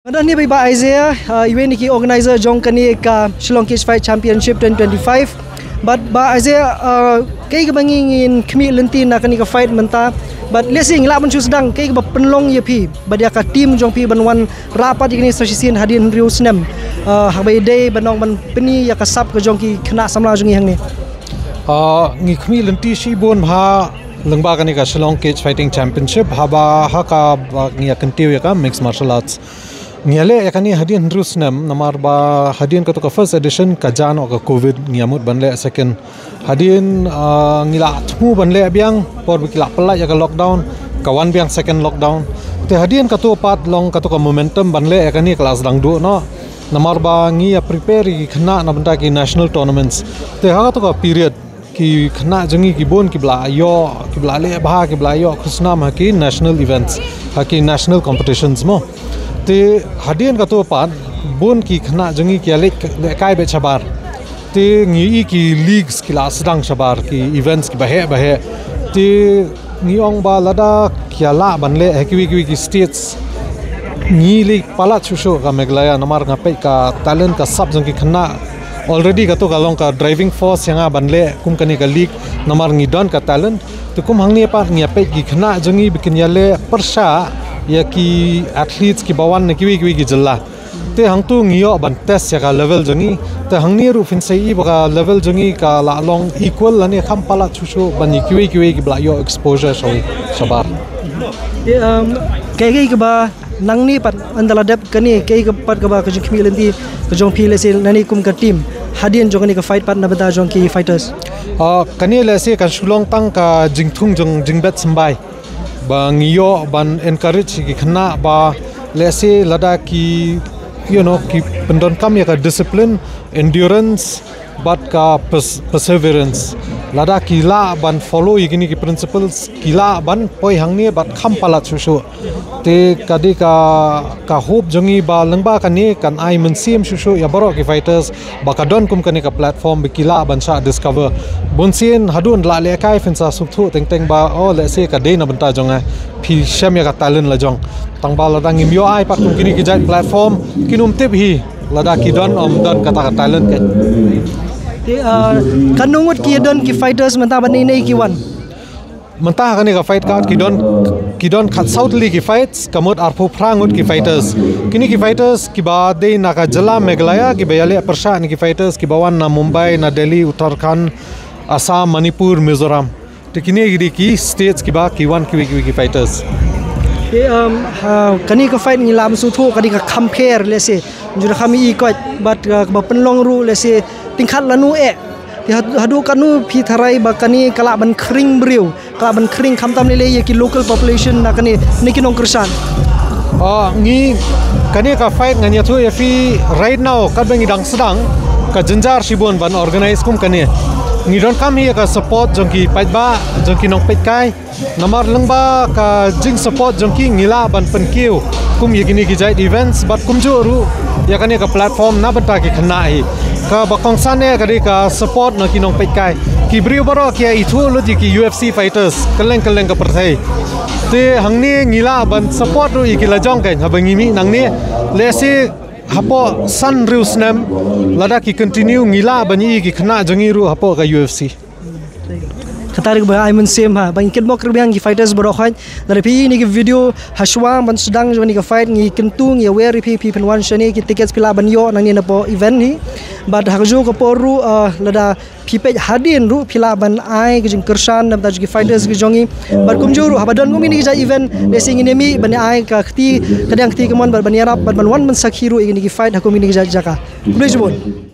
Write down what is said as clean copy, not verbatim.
Ada ni ba Isaiah event ni organizer jong kani ka Shillong Cage Fight Championship 2025 but ba Isaiah kai ka bangin kemi lenti na kani ka fight menta but lesing la mencu sedang kai ka penlong ye pi ba dia ka team jong pi banwan rapat ni sosisin hadin riu snem habai day banong ban peni ya ka sap ka jong ki kena samla jong hang ni ngi kemi lenti si bon ha lengba kani ka Shillong Cage Fighting Championship haba ha ka ngi akantiu ya ka mixed martial arts Niale yakani hadian Rusnem namar ba hadian ka to ka first edition ka jano ka covid ngiamut banle second hadian ngila thmu banle biang por bikila pala ya ka lockdown kawan biang second lockdown te hadian ka to pat long ka to ka momentum banle yakani kelas dang du no namar ba ngi prepare ki khna na banta ki national tournaments te ha to ka period ki khna jangi ki bon ki bla le bha ki bla yo khusna ma ki national events ha ki national competitions mo te hadian ka to pat bon ki khna jangi ki le kai be chabar te ngi ki leagues ki la sedang chabar ki events ki bahe te ngi ong ba lada kya la banle hakwi ki states ngi le pala chusho ka meglaya namar ngape ka talent ka sub jang ki khna already ka to kalong ka driving force yang banle kum kani ka league namar ngi don ka talent to kum hangni pa ngi ape ki khna jangi bikin yale persha ya ki athletes ki bawan ne kiwi ki jalla te hang tu ngio ban test ya ka level jangi te hangni ru fin sei ba level jangi ka la long equal ani kham pala chusho ban kiwi ki bla yo exposure shoi sabar kai ka ba nang ni pat andala dep kani kai ka pat ka ba ka jong lenti ka jong phi lesil nani kum ka team hadian jong ni ka fight pat na bata jong ki fighters kani lese kan Shillong tang ka jingthung jong jingbet sambai ba ngiyo ban encourage ki khna ba lese lada ki ki pendon kam ya ka discipline endurance but ka perseverance lada ki la ban follow igini ki principles ki la ban poi hangni bat kham pala chushu te kadi ka hope jongi ba lengba kani kan ai mensim shushu ya baro ki fighters ba ka don kum kani ka platform bikila ban sha discover bunsin hadun la le kai fensa sukthu teng ba le se ka de na banta jonga phi shem ya ka talent la jong tang ba la dang imyo ai pa kum kini ki jai platform kinum tip hi lada ki don don kata ka talent ke kanungut ki don ki fighters menta ban nei ki wan mentah kani ka fight card kidon khat southly ki fights kamut arphu prangut ki fighters kini ki fighters ki ba de na ka jala meghalaya ki bayale persha ni ki fighters ki bawan na Mumbai na Delhi Uttarakhand Assam Manipur Mizoram te kini ki states ki ba ki wan ki fighters kani ka fight ni lam su thu kani ka compare lese jura kami ikot but ba penlong ru lese tingkat lanu hadu kanu pi tharai ba kani kala ban kring briu kala ban kring khamtam le ye ki local population na kani nikinong kersan ngi kani ka fight ngania thu fi right now ka bengi dang sedang ka jenjar sibon ban organize kum kani ngi don kami ka support jongki paitba jongki nong petkai namar lengba ka jing support jongki ngila ban penkiu kum yegini ki jai events but kum ru ya kani ka platform na banta ki khna hi ka bakong sane kadi ka support na kinong petkai ki briu baro ki ithu lo ki UFC fighters keleng ka perthai te hangni ngila ban support ru ikila jong kai habangi mi nangni lesi hapo san riusnem lada ki continue ngila bani ki khna jangi ru hapo ka UFC katarik ba ai same ha bang kit mok riang ki fighters baro khan dari pi ni ki video haswa ban sedang joni ka fight ngi kentung ya wear pi pen one shani ki tickets pila ban yo nang ni na po event ni bad hakju ko poru lada pi pe hadin ru pila ban ai ki jing kersan na ta ki fighters ki jongi bad kumjuru habadon ngumi ni ja event lesing ni mi ban ai ka khti kadang khti kemon ban yarap ban one man sakhiru igini ki fight hakumi ni ja jaka blejbon